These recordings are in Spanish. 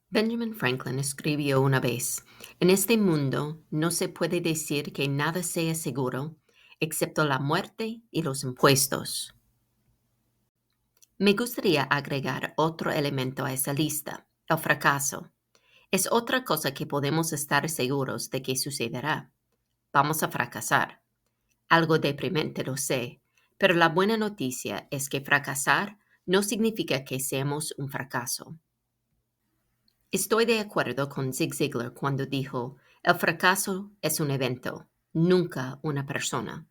Benjamin Franklin escribió una vez, en este mundo no se puede decir que nada sea seguro, excepto la muerte y los impuestos. Me gustaría agregar otro elemento a esa lista, el fracaso. Es otra cosa que podemos estar seguros de que sucederá. Vamos a fracasar. Algo deprimente, lo sé, pero la buena noticia es que fracasar no significa que seamos un fracaso. Estoy de acuerdo con Zig Ziglar cuando dijo, el fracaso es un evento, nunca una persona,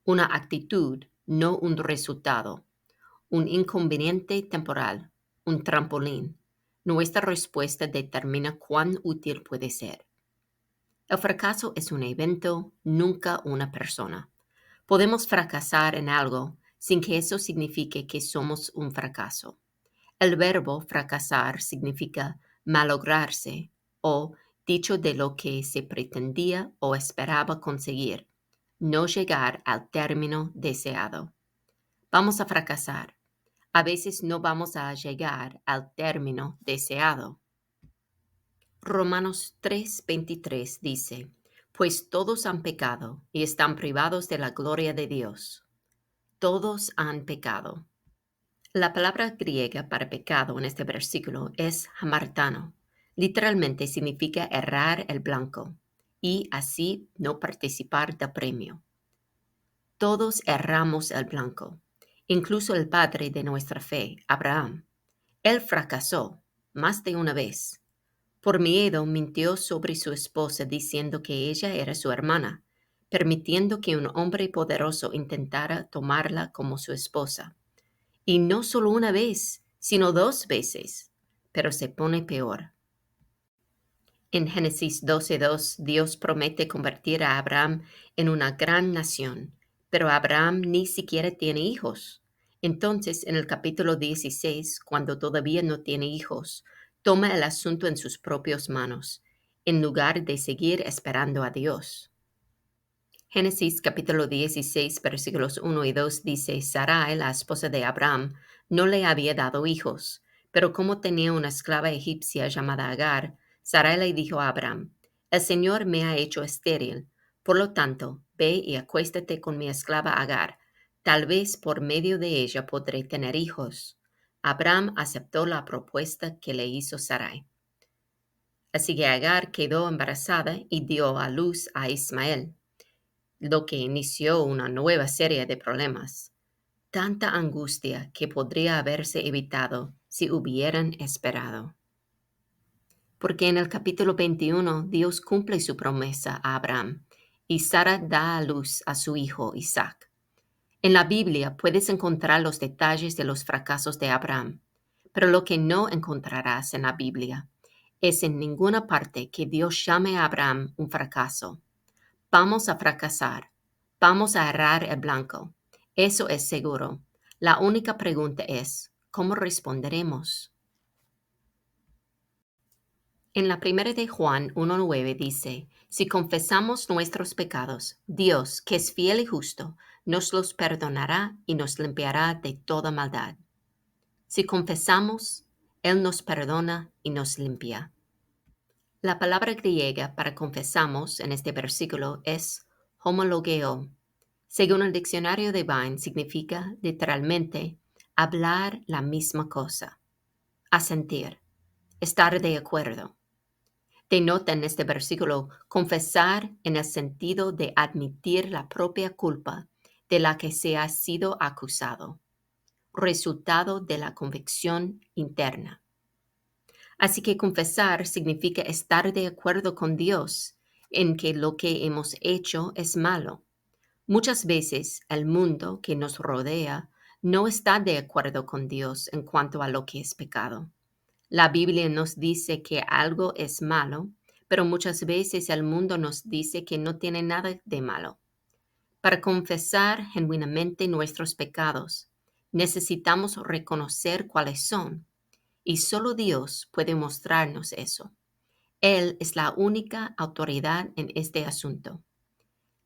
una actitud, no un resultado, un inconveniente temporal, un trampolín. Nuestra respuesta determina cuán útil puede ser. El fracaso es un evento, nunca una persona. Podemos fracasar en algo sin que eso signifique que somos un fracaso. El verbo fracasar significa malograrse o, dicho de lo que se pretendía o esperaba conseguir, no llegar al término deseado. Vamos a fracasar. A veces no vamos a llegar al término deseado. Romanos 3:23 dice, pues todos han pecado y están privados de la gloria de Dios. Todos han pecado. La palabra griega para pecado en este versículo es hamartano. Literalmente significa errar el blanco y así no participar del premio. Todos erramos el blanco, incluso el padre de nuestra fe, Abraham. Él fracasó más de una vez. Por miedo mintió sobre su esposa diciendo que ella era su hermana, permitiendo que un hombre poderoso intentara tomarla como su esposa. Y no solo una vez, sino 2 veces, pero se pone peor. En Génesis 12:2, Dios promete convertir a Abraham en una gran nación, pero Abraham ni siquiera tiene hijos. Entonces, en el capítulo 16, cuando todavía no tiene hijos, toma el asunto en sus propias manos, en lugar de seguir esperando a Dios. Génesis capítulo 16, versículos 1 y 2 dice, Sarai, la esposa de Abraham, no le había dado hijos, pero como tenía una esclava egipcia llamada Agar, Sarai le dijo a Abraham, el Señor me ha hecho estéril, por lo tanto, ve y acuéstate con mi esclava Agar, tal vez por medio de ella podré tener hijos. Abraham aceptó la propuesta que le hizo Sarai. Así que Agar quedó embarazada y dio a luz a Ismael, lo que inició una nueva serie de problemas. Tanta angustia que podría haberse evitado si hubieran esperado. Porque en el capítulo 21 Dios cumple su promesa a Abraham y Sara da a luz a su hijo Isaac. En la Biblia puedes encontrar los detalles de los fracasos de Abraham, pero lo que no encontrarás en la Biblia es en ninguna parte que Dios llame a Abraham un fracaso. Vamos a fracasar. Vamos a errar el blanco. Eso es seguro. La única pregunta es, ¿cómo responderemos? En la primera de Juan 1:9 dice, si confesamos nuestros pecados, Dios, que es fiel y justo, nos los perdonará y nos limpiará de toda maldad. Si confesamos, Él nos perdona y nos limpia. La palabra griega para confesamos en este versículo es homologeo. Según el diccionario de Vine, significa literalmente hablar la misma cosa, asentir, estar de acuerdo. Denota en este versículo confesar en el sentido de admitir la propia culpa de la que se ha sido acusado, resultado de la convicción interna. Así que confesar significa estar de acuerdo con Dios en que lo que hemos hecho es malo. Muchas veces el mundo que nos rodea no está de acuerdo con Dios en cuanto a lo que es pecado. La Biblia nos dice que algo es malo, pero muchas veces el mundo nos dice que no tiene nada de malo. Para confesar genuinamente nuestros pecados, necesitamos reconocer cuáles son, y solo Dios puede mostrarnos eso. Él es la única autoridad en este asunto.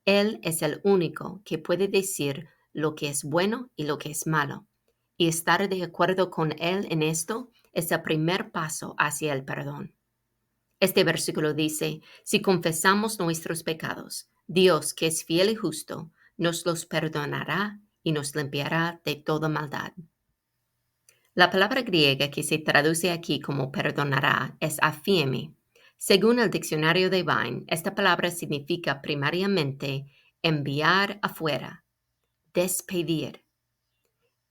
Él es el único que puede decir lo que es bueno y lo que es malo. Y estar de acuerdo con Él en esto es el primer paso hacia el perdón. Este versículo dice, si confesamos nuestros pecados, Dios, que es fiel y justo, nos los perdonará y nos limpiará de toda maldad. La palabra griega que se traduce aquí como perdonará es aphiemi. Según el diccionario de Vine, esta palabra significa primariamente enviar afuera, despedir.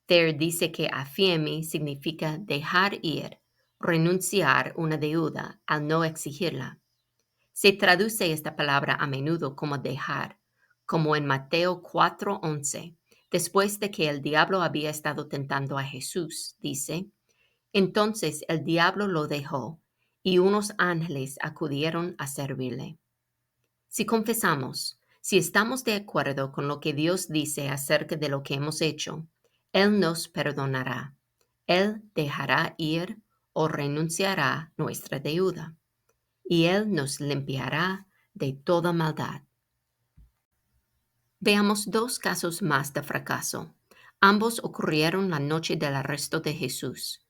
There dice que aphiemi significa dejar ir, renunciar una deuda al no exigirla. Se traduce esta palabra a menudo como dejar, como en Mateo 4:11, después de que el diablo había estado tentando a Jesús, dice, entonces el diablo lo dejó y unos ángeles acudieron a servirle. Si confesamos, si estamos de acuerdo con lo que Dios dice acerca de lo que hemos hecho, Él nos perdonará. Él dejará ir o renunciará nuestra deuda y Él nos limpiará de toda maldad. Veamos dos casos más de fracaso. Ambos ocurrieron la noche del arresto de Jesús.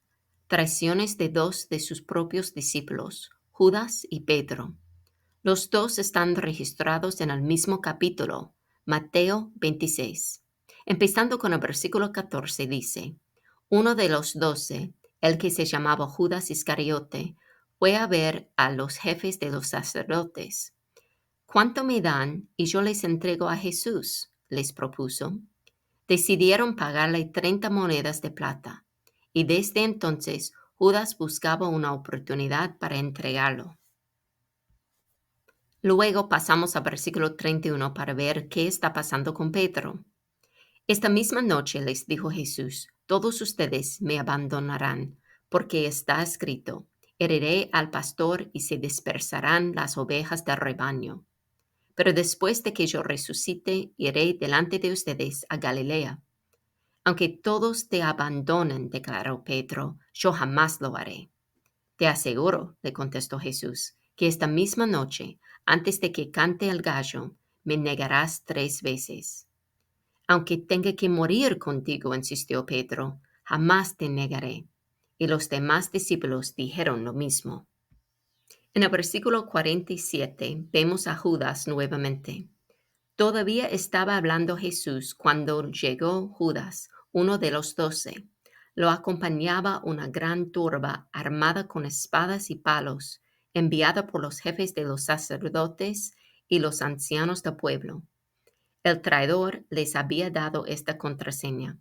Traiciones de dos de sus propios discípulos, Judas y Pedro. Los dos están registrados en el mismo capítulo, Mateo 26. Empezando con el versículo 14 dice, uno de los 12, el que se llamaba Judas Iscariote, fue a ver a los jefes de los sacerdotes. ¿Cuánto me dan y yo les entrego a Jesús?, les propuso. Decidieron pagarle 30 monedas de plata, y desde entonces Judas buscaba una oportunidad para entregarlo. Luego pasamos al versículo 31 para ver qué está pasando con Pedro. Esta misma noche les dijo Jesús, todos ustedes me abandonarán, porque está escrito, heriré al pastor y se dispersarán las ovejas del rebaño. Pero después de que yo resucite, iré delante de ustedes a Galilea. Aunque todos te abandonen, declaró Pedro, yo jamás lo haré. Te aseguro, le contestó Jesús, que esta misma noche, antes de que cante el gallo, me negarás 3 veces. Aunque tenga que morir contigo, insistió Pedro, jamás te negaré. Y los demás discípulos dijeron lo mismo. En el versículo 47 vemos a Judas nuevamente. Todavía estaba hablando Jesús cuando llegó Judas, uno de los 12. Lo acompañaba una gran turba armada con espadas y palos, enviada por los jefes de los sacerdotes y los ancianos del pueblo. El traidor les había dado esta contraseña.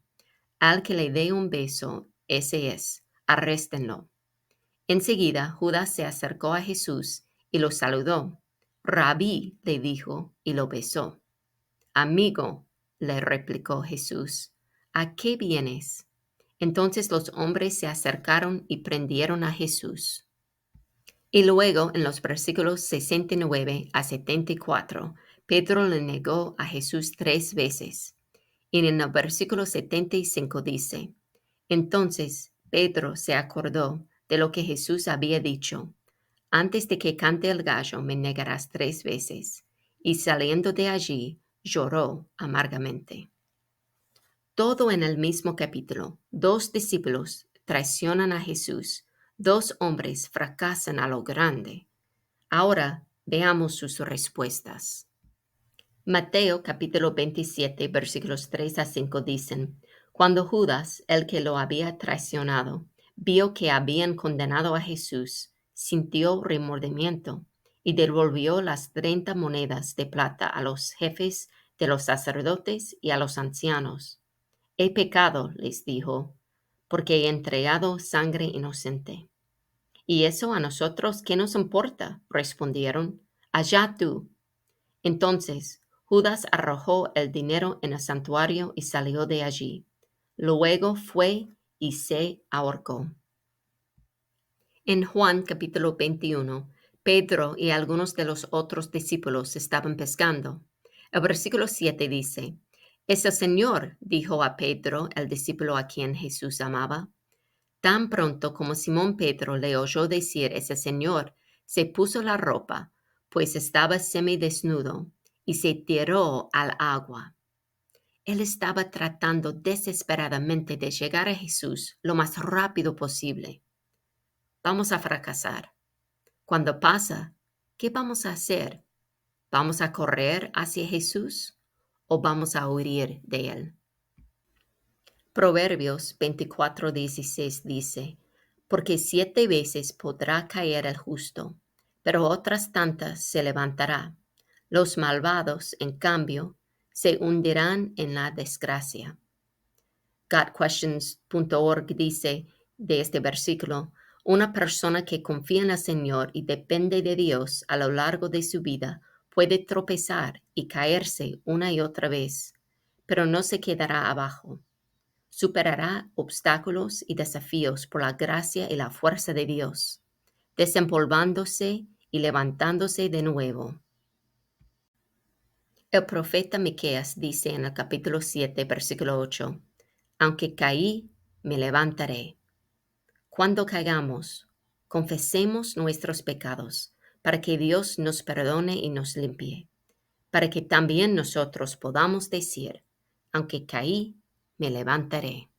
Al que le dé un beso, ese es, arréstenlo. Enseguida Judas se acercó a Jesús y lo saludó. Rabí, le dijo, y lo besó. Amigo, le replicó Jesús, ¿a qué vienes? Entonces los hombres se acercaron y prendieron a Jesús. Y luego, en los versículos 69 a 74, Pedro le negó a Jesús 3 veces. Y en el versículo 75 dice, entonces Pedro se acordó de lo que Jesús había dicho, antes de que cante el gallo me negarás 3 veces. Y saliendo de allí, lloró amargamente. Todo en el mismo capítulo. 2 discípulos traicionan a Jesús. 2 hombres fracasan a lo grande. Ahora veamos sus respuestas. Mateo capítulo 27 versículos 3 a 5 dicen, cuando Judas, el que lo había traicionado, vio que habían condenado a Jesús, sintió remordimiento y devolvió las 30 monedas de plata a los jefes de los sacerdotes y a los ancianos. He pecado, les dijo, porque he entregado sangre inocente. ¿Y eso a nosotros qué nos importa?, respondieron. Allá tú. Entonces Judas arrojó el dinero en el santuario y salió de allí. Luego fue y se ahorcó. En Juan capítulo 21, Pedro y algunos de los otros discípulos estaban pescando. El versículo 7 dice, «Es el Señor», dijo a Pedro, el discípulo a quien Jesús amaba. Tan pronto como Simón Pedro le oyó decir «es el Señor», se puso la ropa, pues estaba semidesnudo, y se tiró al agua. Él estaba tratando desesperadamente de llegar a Jesús lo más rápido posible. Vamos a fracasar. Cuando pasa, ¿qué vamos a hacer? ¿Vamos a correr hacia Jesús o vamos a huir de él? Proverbios 24:16 dice, porque 7 veces podrá caer el justo, pero otras tantas se levantará. Los malvados, en cambio, se hundirán en la desgracia. GotQuestions.org dice de este versículo, una persona que confía en el Señor y depende de Dios a lo largo de su vida puede tropezar y caerse una y otra vez, pero no se quedará abajo. Superará obstáculos y desafíos por la gracia y la fuerza de Dios, desempolvándose y levantándose de nuevo. El profeta Miqueas dice en el capítulo 7, versículo 8, aunque caí, me levantaré. Cuando caigamos, confesemos nuestros pecados, para que Dios nos perdone y nos limpie, para que también nosotros podamos decir, aunque caí, me levantaré.